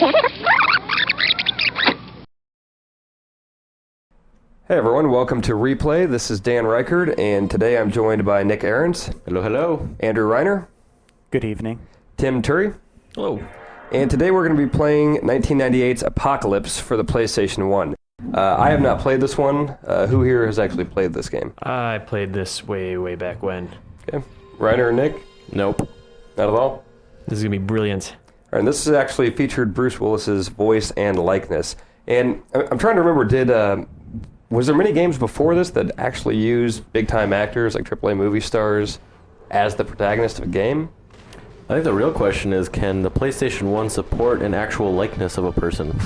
Hey everyone, welcome to Replay. This is Dan Ryckert, and today I'm joined by Nick Ahrens. Hello, hello. Andrew Reiner. Good evening. Tim Turi. Hello. And today we're going to be playing 1998's Apocalypse for the PlayStation 1. I have not played this one. Who here has actually played this game? I played this way back when. Okay. Reiner and Nick? Nope. Not at all? This is going to be brilliant. All right, and this is actually featured Bruce Willis's voice and likeness. And I'm trying to remember, was there many games before this that actually used big-time actors like AAA movie stars as the protagonist of a game? I think the real question is, can the PlayStation 1 support an actual likeness of a person?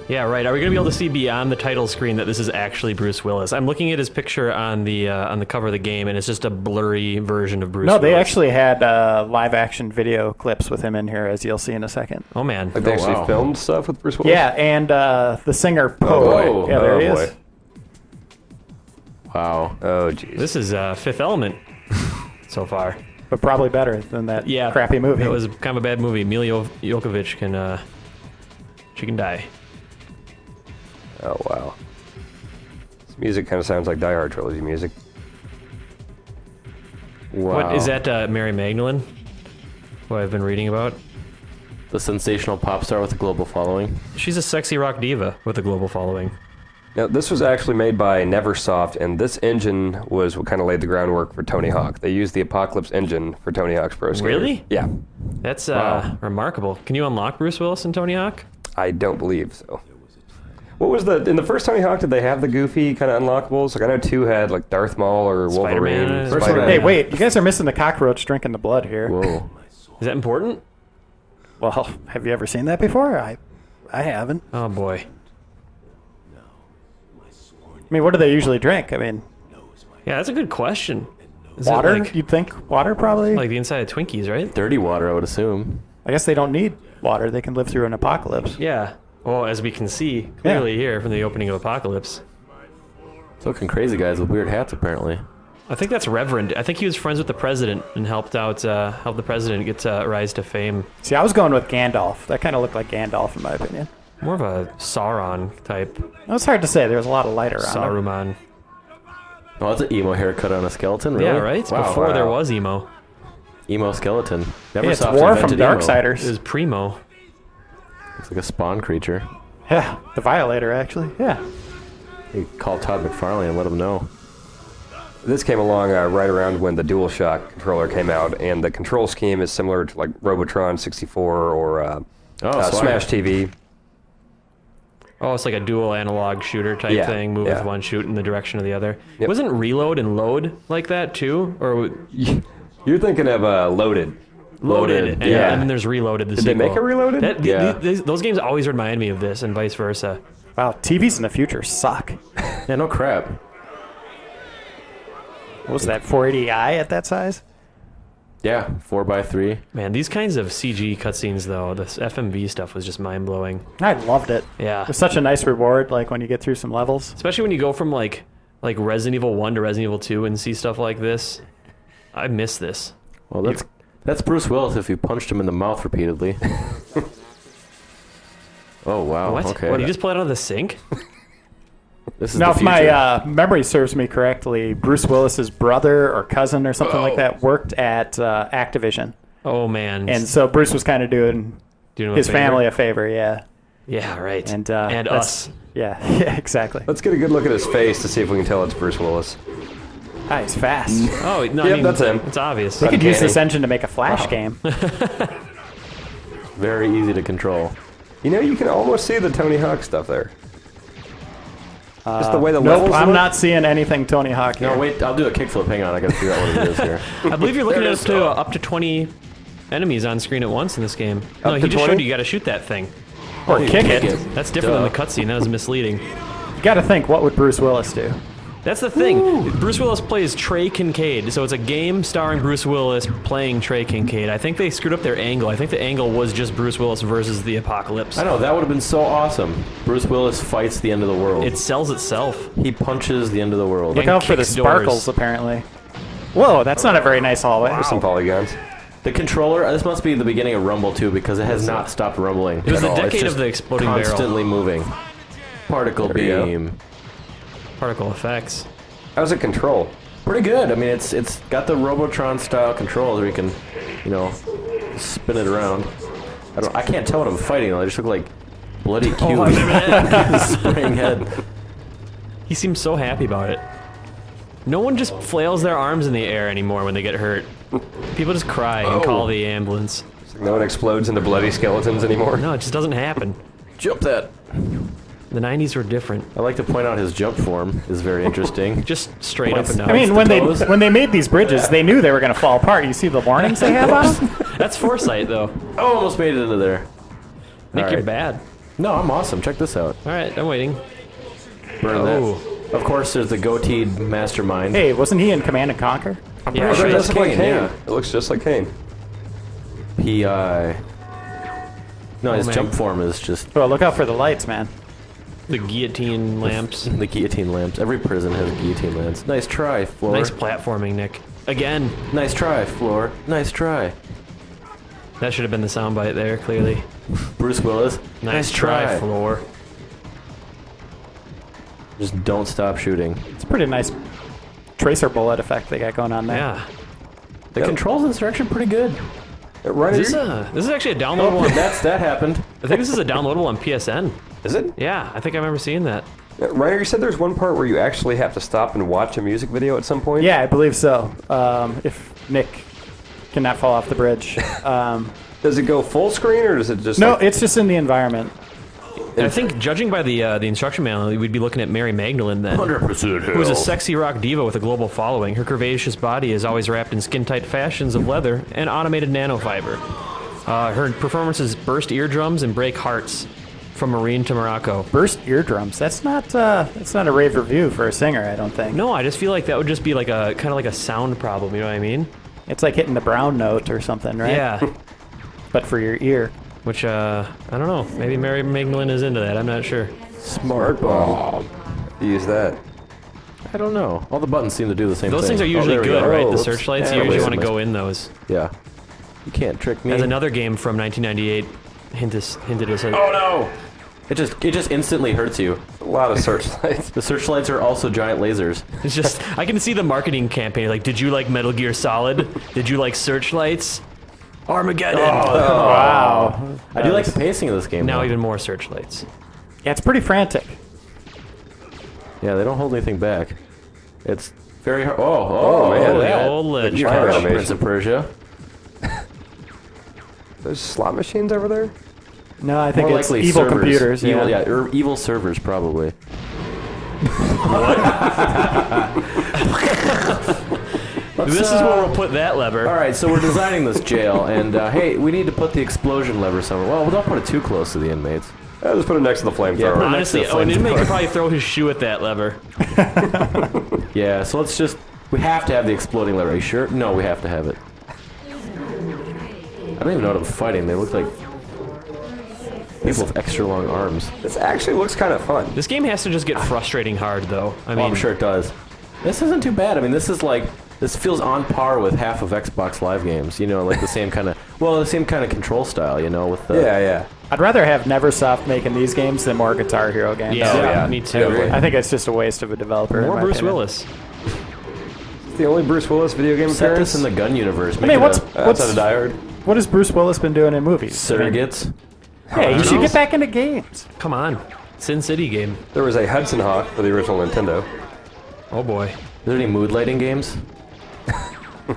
Yeah, right. Are we going to be able to see beyond the title screen that this is actually Bruce Willis? I'm looking at his picture on the cover of the game, and it's just a blurry version of Bruce Willis. No, they actually had live-action video clips with him in here, as you'll see in a second. Oh, man. Like they actually filmed stuff with Bruce Willis? Yeah, and the singer Poe. Yeah, there he is. Boy. Wow. Oh, jeez. This is Fifth Element so far. But probably better than that crappy movie. It was kind of a bad movie. Mila Jovovich can die. Oh, wow. This music kind of sounds like Die Hard trilogy music. Wow. What is that? Mary Magdalene? Who I've been reading about? The sensational pop star with a global following. She's a sexy rock diva with a global following. Now, this was actually made by Neversoft, and this engine was what kind of laid the groundwork for Tony Hawk. They used the Apocalypse engine for Tony Hawk's Pro Skater. Really? Yeah. That's remarkable. Can you unlock Bruce Willis and Tony Hawk? I don't believe so. What was in the first Tony Hawk, did they have the goofy kind of unlockables? Like, I know 2 had, like, Darth Maul or Wolverine. Spider-Man. Hey, wait, you guys are missing the cockroach drinking the blood here. Whoa. Is that important? Well, have you ever seen that before? I haven't. Oh, boy. I mean, what do they usually drink? I mean, Yeah, that's a good question. Is water? it like, You'd think water, probably? like the inside of Twinkies, right? Dirty water, I would assume. I guess they don't need water. They can live through an apocalypse. Yeah. Well, as we can see clearly here from the opening of Apocalypse. It's looking crazy guys with weird hats, apparently. I think that's Reverend. I think he was friends with the president and helped the president get to rise to fame. See, I was going with Gandalf. That kind of looked like Gandalf, in my opinion. More of a Sauron type. It was hard to say. There was a lot of light around him. Saruman. Oh, that's an emo haircut on a skeleton, really? Yeah, right? Wow. Before there was emo. Emo skeleton. Yeah, it's Neversoft War from invented emo. Darksiders. It was Primo. It's like a Spawn creature. Yeah, the Violator, actually. Yeah. You call Todd McFarlane and let him know. This came along right around when the DualShock controller came out, and the control scheme is similar to, like, Robotron 64 or Smash TV. Oh, it's like a dual analog shooter type thing. Move with one, shoot in the direction of the other. Yep. Wasn't Reload and Load like that too? Or You're thinking of Loaded. Loaded. And then there's Reloaded, the Did sequel. they make a Reloaded? Those games always remind me of this and vice versa. Wow, TVs in the future suck. Yeah, no crap. What was that, 480i at that size? Yeah, 4x3. Man, these kinds of CG cutscenes, though, this FMV stuff was just mind-blowing. I loved it. Yeah. It was such a nice reward, like, when you get through some levels. Especially when you go from, like Resident Evil 1 to Resident Evil 2 and see stuff like this. I miss this. Well, that's Bruce Willis if you punched him in the mouth repeatedly. Oh, wow. What? Okay. What, you just pull it out of the sink? This is Now, the if my future. memory serves me correctly, Bruce Willis's brother or cousin or something like that worked at Activision. Oh, man. And so Bruce was kind of doing his family a favor, yeah. Yeah, right. And us. Yeah, yeah, exactly. Let's get a good look at his face to see if we can tell it's Bruce Willis. Ah, he's fast. Oh, no, Yep, I mean, that's him. It's obvious. They could use Uncanny. this engine to make a Flash game. Very easy to control. You know, you can almost see the Tony Hawk stuff there. Just the way the Nope, levels I'm look. not seeing anything Tony Hawk here. No, wait, I'll do a kickflip. Hang on, I gotta figure out what it is here. I believe you're looking There at it is. up to 20 enemies on screen at once in this game. No, Up he to just 20? showed you got to shoot that thing. Or kick it. That's different than the cutscene. That was misleading. You got to think, what would Bruce Willis do? That's the thing. Bruce Willis plays Trey Kincaid, so it's a game starring Bruce Willis playing Trey Kincaid. I think they screwed up their angle. I think the angle was just Bruce Willis versus the Apocalypse. I know, that would have been so awesome. Bruce Willis fights the end of the world. It sells itself. He punches the end of the world. Look And out for the kicks doors. sparkles, apparently. Whoa, that's not a very nice hallway. There's some polygons. The controller, this must be the beginning of Rumble, too, because it has not stopped rumbling. It was at the all. It's decade just of the exploding barrel. constantly moving. Particle There you go. beam. Particle effects. How's it control? Pretty good. I mean, it's got the Robotron-style controls where you can, you know, spin it around. I can't tell what I'm fighting, though. They just look like bloody cubes. Spraying head. He seems so happy about it. No one just flails their arms in the air anymore when they get hurt. People just cry and call the ambulance. It's like no one explodes into bloody skeletons anymore. No, it just doesn't happen. Jump that. The 90s were different. I like to point out his jump form is very interesting. Just straight up and down. I mean, the when toes. they made these bridges, they knew they were going to fall apart. You see the warnings they have on them? That's foresight, though. Oh, almost made it into there. Nick, All you're right. bad. No, I'm awesome. Check this out. All right, I'm waiting. Burn Oh. that. Of course, there's the goateed mastermind. Hey, wasn't he in Command and Conquer? Yeah, Oh, sure. that does look like Kane, Kane. yeah. It looks just like Kane. P.I. No, his man. jump form is just Well, look out for the lights, man. The guillotine lamps. the guillotine lamps. Every prison has guillotine lamps. Nice try, Floor. Nice platforming, Nick. Again. Nice try, Floor. Nice try. That should have been the soundbite there, clearly. Bruce Willis. Nice try, Floor. Just don't stop shooting. It's a pretty nice tracer bullet effect they got going on there. Yeah. The controls in this are actually pretty good. Right, This is actually a downloadable on... That happened. I think this is a downloadable on PSN. is it? Yeah, I think I remember seeing that. Ryder, you said there's one part where you actually have to stop and watch a music video at some point? Yeah, I believe so. If Nick cannot fall off the bridge. Does it go full screen or does it just No, like, it's just in the environment. And I think, judging by the instruction manual, we'd be looking at Mary Magdalene then. 100% Who is a sexy rock diva with a global following. Her curvaceous body is always wrapped in skin-tight fashions of leather and automated nanofiber. Her performances burst eardrums and break hearts, from Marine to Morocco. Burst eardrums. That's not a rave review for a singer, I don't think. No, I just feel like that would just be like a kind of like a sound problem. You know what I mean? It's like hitting the brown note or something, right? Yeah. But for your ear. Which I don't know. Maybe Mary Magdalene is into that. I'm not sure. Smart bomb. use that? I don't know. All the buttons seem to do the same thing. Those things are usually there we good, go. right? Oh, The whoops. searchlights. Yeah, You usually wait, want to miss- go in those. Yeah. You can't trick me. As another game from 1998 hinted us at. Oh no! It just instantly hurts you. A lot of searchlights. The searchlights are also giant lasers. It's just I can see the marketing campaign. Like, did you like Metal Gear Solid? Did you like searchlights? Armageddon. Wow. I do like the pacing of this game. Now though. even more searchlights. Yeah, it's pretty frantic. Yeah, they don't hold anything back. It's very hard. Oh, man. look at that. The old ledge. You Fire catch, animation. Prince of Persia. There's slot machines over there? No, I think More it's likely evil servers. computers. Evil, Yeah. evil servers probably. This is where we'll put that lever. All right, so we're designing this jail, and hey, we need to put the explosion lever somewhere. Well, don't put it too close to the inmates. Just put it next to the flamethrower. Yeah, Honestly, next to the an inmate flamethrower. could probably throw his shoe at that lever. Yeah, so let's just. We have to have the exploding lever. Are you sure? No, we have to have it. I don't even know what I'm fighting. They look like people with extra long arms. This actually looks kind of fun. This game has to just get frustrating hard, though. I mean, I'm sure it does. This isn't too bad. I mean, this feels on par with half of Xbox Live games. You know, like the same kind of control style. You know, with the Yeah. I'd rather have Neversoft making these games than more Guitar Hero games. yeah, me too. Definitely. I think it's just a waste of a developer. in More my Bruce opinion. Willis. It's the only Bruce Willis video game set appearance. this in the gun universe. I mean, what's Outside of Die Hard. what has Bruce Willis been doing in movies? I mean, surrogates? Hey, you should get back into games. Come on. Sin City game. There was a Hudson Hawk for the original Nintendo. Oh boy. Are there any mood lighting games?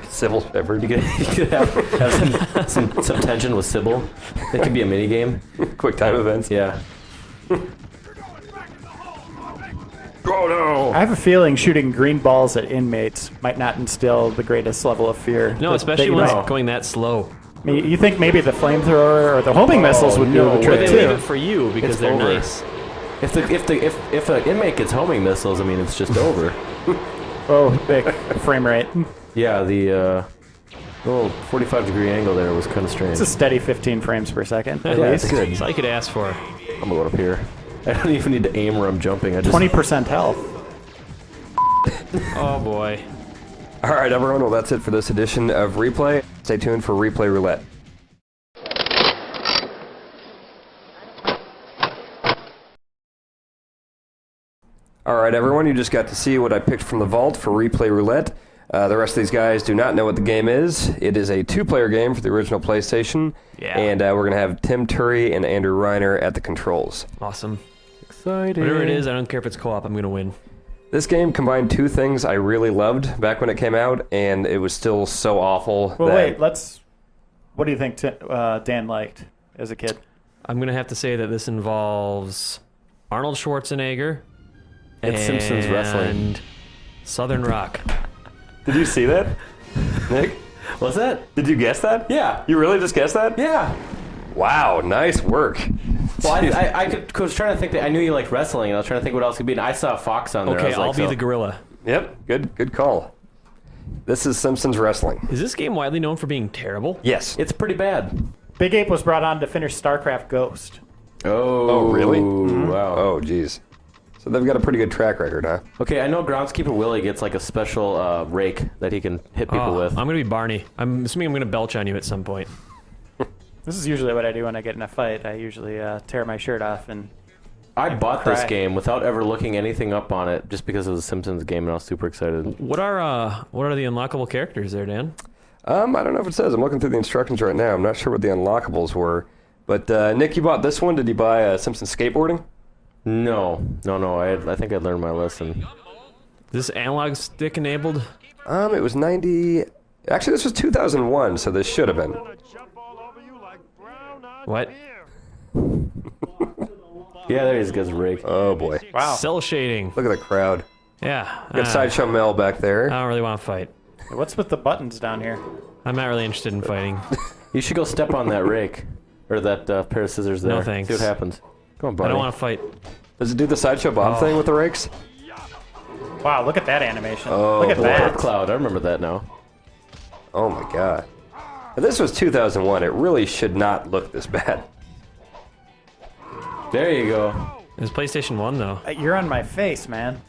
Civil Shepherd. You could have some tension with Sybil. It could be a mini game. Quick time events. Yeah. Oh no! I have a feeling shooting green balls at inmates might not instill the greatest level of fear. No, that especially you when might- it's going that slow. I mean, you think maybe the flamethrower or the homing missiles would do no the way. trick But they leave too. it for you because It's they're over. nice. If an inmate gets homing missiles, I mean, it's just over. Oh, big frame rate. Yeah, the little 45-degree angle there was kind of strange. It's a steady 15 frames per second at Yeah, least. it's good. That's all you could ask for. I'm gonna go up here. I don't even need to aim where I'm jumping. I just 20% health. Oh boy. All right, everyone. Well, that's it for this edition of Replay. Stay tuned for Replay Roulette. All right, everyone, you just got to see what I picked from the vault for Replay Roulette. The rest of these guys do not know what the game is. It is a 2-player game for the original PlayStation. Yeah. And we're going to have Tim Turi and Andrew Reiner at the controls. Awesome. Exciting. Whatever it is, I don't care if it's co-op. I'm going to win. This game combined 2 things I really loved back when it came out, and it was still so awful. Well, that wait, what do you think Dan liked as a kid? I'm going to have to say that this involves Arnold Schwarzenegger. It's Simpsons Wrestling. And Southern Rock. Did you see that, Nick? What's that? Did you guess that? Yeah. You really just guessed that? Yeah. Wow, nice work. Well, I was trying to think that I knew you liked wrestling, and I was trying to think what else could be, and I saw a fox on there. I Okay, was I'll like, be so- the gorilla. Yep, good call. This is Simpsons Wrestling. Is this game widely known for being terrible? Yes. It's pretty bad. Big Ape was brought on to finish StarCraft Ghost. Oh, really? Wow. Oh, geez. So they've got a pretty good track record, huh? Okay, I know Groundskeeper Willie gets like a special rake that he can hit people with. I'm going to be Barney. I'm assuming I'm going to belch on you at some point. This is usually what I do when I get in a fight. I usually tear my shirt off and I bought this cry. game without ever looking anything up on it, just because it was a Simpsons game, and I was super excited. What are the unlockable characters there, Dan? I don't know if it says. I'm looking through the instructions right now. I'm not sure what the unlockables were. But, Nick, you bought this one. Did you buy Simpsons Skateboarding? No. I think I learned my lesson. Is this analog stick enabled? It was 90... Actually, this was 2001, so this should have been. What? Yeah, there he is, gets a rake. Oh, boy. wow. Cell shading. Look at the crowd. Yeah. Got Sideshow Mel back there. I don't really want to fight. What's with the buttons down here? I'm not really interested in fighting. You should go step on that rake, or that pair of scissors there. No, thanks. See what happens. Come on, buddy. I don't want to fight. Does it do the Sideshow Bob thing with the rakes? Wow, look at that animation. Oh, look at boy. that. Cloud, I remember that now. Oh, my God. If this was 2001, it really should not look this bad. There you go. It was PlayStation 1, though. You're on my face, man.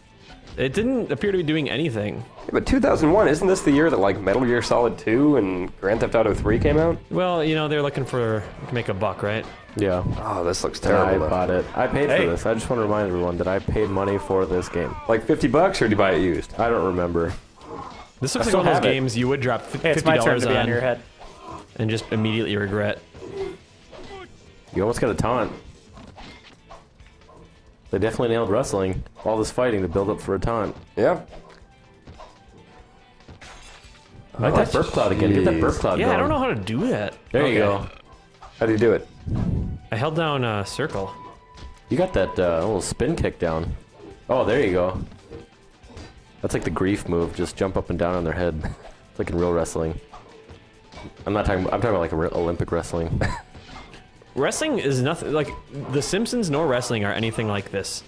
It didn't appear to be doing anything. Yeah, but 2001, isn't this the year that, like, Metal Gear Solid 2 and Grand Theft Auto 3 came out? Well, they're looking to make a buck, right? Yeah. Oh, this looks And I terrible, though. bought it. I paid Hey. for this. I just want to remind everyone that I paid money for this game. Like $50, or did you buy it used? I don't remember. This looks like still one of have those it. games you would drop $50 Hey, it's my turn to be on your head. and just immediately regret. You almost got a taunt. They definitely nailed wrestling. All this fighting to build up for a taunt. Yeah. I like that burp cloud again. Get that burp cloud Yeah, going. I don't know how to do that. There you Okay. go. How do you do it? I held down circle. You got that little spin kick down. Oh, there you go. That's like the grief move. Just jump up and down on their head. It's like in real wrestling. I'm talking about like a real Olympic wrestling. Wrestling is nothing like The Simpsons nor wrestling are anything like this.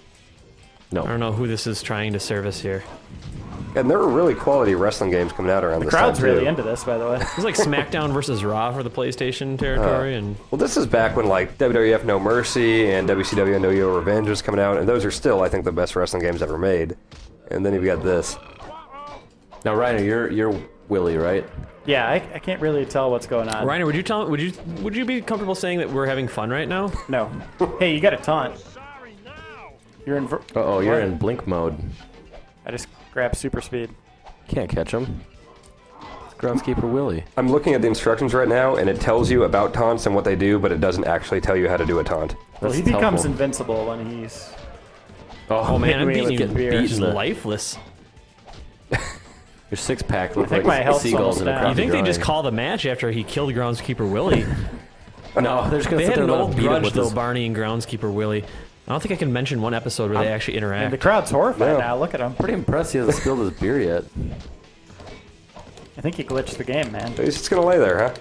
No. I don't know who this is trying to service here. And there were really quality wrestling games coming out around The this crowd's time, too. really into this, by the way. It was like SmackDown versus Raw for the PlayStation territory, and Well, this is back when, like, WWF No Mercy and WCW No Yo Revenge was coming out, and those are still, I think, the best wrestling games ever made. And then you've got this. Now, Reiner, you're Willie, right? Yeah, I can't really tell what's going on. Reiner, would you be comfortable saying that we're having fun right now? No. Hey, you got a taunt. You're in. Uh-oh, you're in blink mode. I just grabbed super speed. Can't catch him. It's Groundskeeper Willie. I'm looking at the instructions right now, and it tells you about taunts and what they do, but it doesn't actually tell you how to do a taunt. Well, he That's becomes helpful. invincible when he's. Oh man, I'm Hitting me beating with you. the beer. He's Beating the- lifeless. Your six-pack looks think like my health's seagulls in a almost down. crappy You think they drawing. just call the match after he killed Groundskeeper Willie? No, they're just gonna They sit had there an and let old him beat him grudge with though, his... Barney and Groundskeeper Willie. I don't think I can mention one episode where they actually And the interact. crowd's horrified Yeah. now. Look at him. Pretty impressed he hasn't spilled his beer yet. I think he glitched the game, man. He's just going to lay there, huh?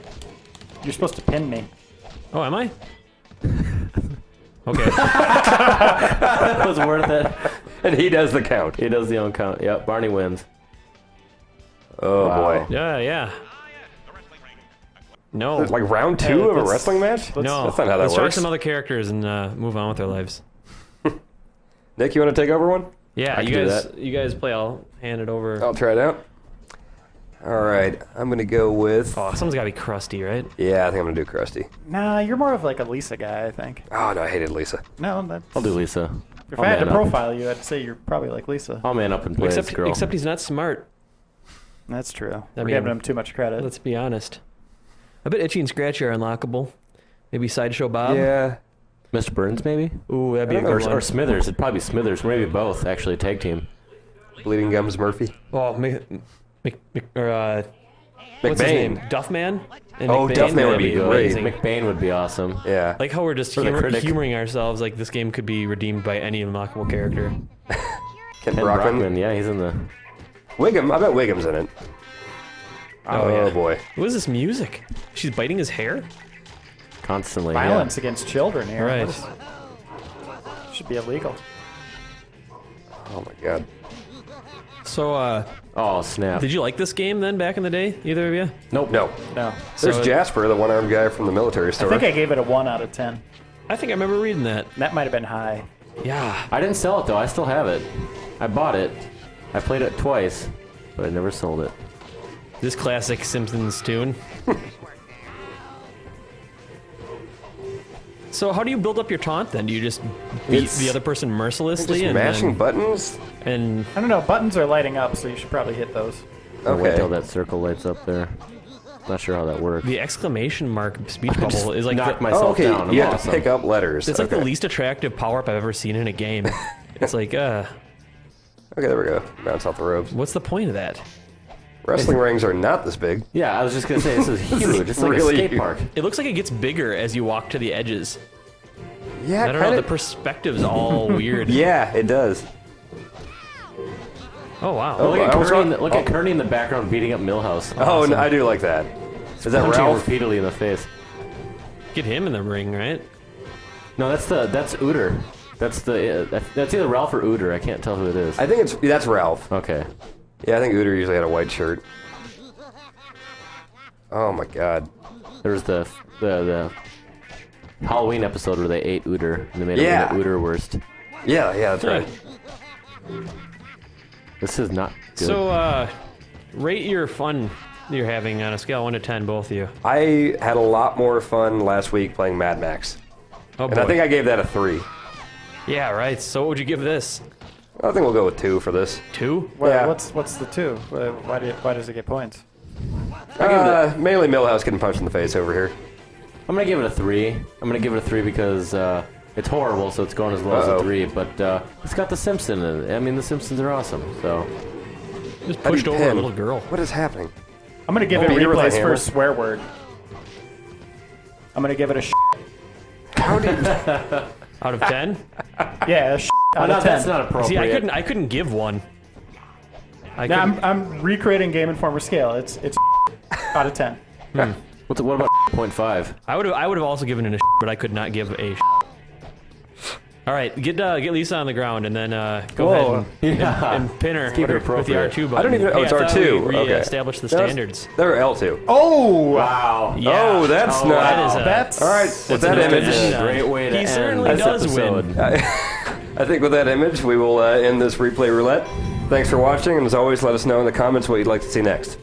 You're supposed to pin me. Oh, am I? Okay. That was worth it. And he does the count. He does the own count. Yep, Barney wins. Oh, Wow. boy. Yeah. No. Like round 2 Hey, of a let's- wrestling match? No. That's not how that Let's try works. some other characters and move on with our lives. Nick, you want to take over one? Yeah, I you can do guys play. I'll hand it over. I'll try it out. All right, I'm going to go with... Oh, someone's got to be crusty, right? Yeah, I think I'm going to do Krusty. Nah, you're more of like a Lisa guy, I think. Oh, no, I hated Lisa. No, that's... I'll do Lisa. If I'll I had to man up. profile you, I'd say you're probably like Lisa. I'll man up and play this girl. Except he's not smart. That's true. I We're mean, giving him too much credit. Let's be honest. I bet Itchy and Scratchy are unlockable. Maybe Sideshow Bob? Yeah. Mr. Burns, maybe? Ooh, that'd be a I don't good know, one. Or Smithers. It'd probably be Smithers. Maybe both, actually, tag team. Bleeding Gums Murphy. Oh, what's his McBain. name? Duffman? And Oh, McBain? Duffman would That'd be Good. great. amazing. McBain would be awesome. Yeah. Like how we're just For the critic. humoring ourselves. Like this game could be redeemed by any unlockable character. Ken Ken Brockman. Brockman, yeah, he's in the... Wiggum. I bet Wiggum's in it. Oh, Oh, yeah. boy. What is this music? She's biting his hair? Constantly, Violence against children here. Right. What is- should be illegal. Oh, my God. So, yeah. Oh, snap. did you like this game then back in the day? Either of you? Nope. No. No. There's So- Jasper, the one-armed guy from the military I store. think I gave it a 1 out of 10. I think I remember reading that. That might have been high. Yeah. I didn't sell it, though. I still have it. I bought it. I played it twice, but I never sold it. This classic Simpsons tune. So how do you build up your taunt then? Do you just beat It's- the other person mercilessly Just and mashing then, buttons? and I don't know. Buttons are lighting up, so you should probably hit those. I'll wait Okay. till that circle lights up there. Not sure how that works. the exclamation mark speech bubble is like Knock the, myself Oh, okay. down. I'm You have awesome. to pick up letters. it's like okay. the least attractive power-up I've ever seen in a game. It's like, Okay, there we go. Bounce off the ropes. what's the point of that? Wrestling rings are not this big. Yeah, I was just going to say, this is huge. It's like really a skate huge. park. It looks like it gets bigger as you walk to the edges. Yeah, I don't know, kinda- the perspective's all weird. Yeah, it does. Oh, wow. Oh, Look, at I was Kearney, wrong. look at Kearney in the background beating up Millhouse. Oh, no, I do like that. Is that Punching Ralph? repeatedly in the face. Get him in the ring, right? No, that's Uter. That's either Ralph or Uter. I can't tell who it is. I think that's Ralph. Okay. Yeah, I think Uter usually had a white shirt. Oh my God. There was the Halloween episode where they ate Uter and they made Yeah. it Uter worst. Yeah, that's right. This is not good. So, rate your fun you're having on a scale of 1 to 10, both of you. I had a lot more fun last week playing Mad Max, Oh, and boy. I think I gave that a 3. Yeah, right. So what would you give this? I think we'll go with 2 for this. 2? Well, Yeah. what's the 2? Why does it get points? Mainly Millhouse getting punched in the face over here. I'm gonna give it a 3. I'm gonna give it a 3 because it's horrible, so it's going as low as Uh-oh. a 3. But it's got the Simpsons in it. I mean, the Simpsons are awesome. So Just How do you pushed over pin? a little girl. What is happening? I'm gonna give Oh, it beat her with a replay's hammer. first swear word. I'm gonna give it a How did Out of 10? yeah, a out of 10. that's not appropriate. See, I couldn't give one. I Now, couldn't. I'm recreating Game Informer scale. It's out of 10. What about 0.5? I would have also given it a but I could not give a All right, get Lisa on the ground and then go Whoa. ahead Yeah. and pin her Keep it with the appropriate. R2 button. I don't even know. Oh, it's Hey, I thought R2. We Okay. established the No, it's- standards. They're L2. Oh! Wow. Yeah. Oh, that's not. that is a- That's All right, with That's that a image, good a great way to He end certainly this does episode. win. I think with that image, we will end this replay roulette. Thanks for watching, and as always, let us know in the comments what you'd like to see next.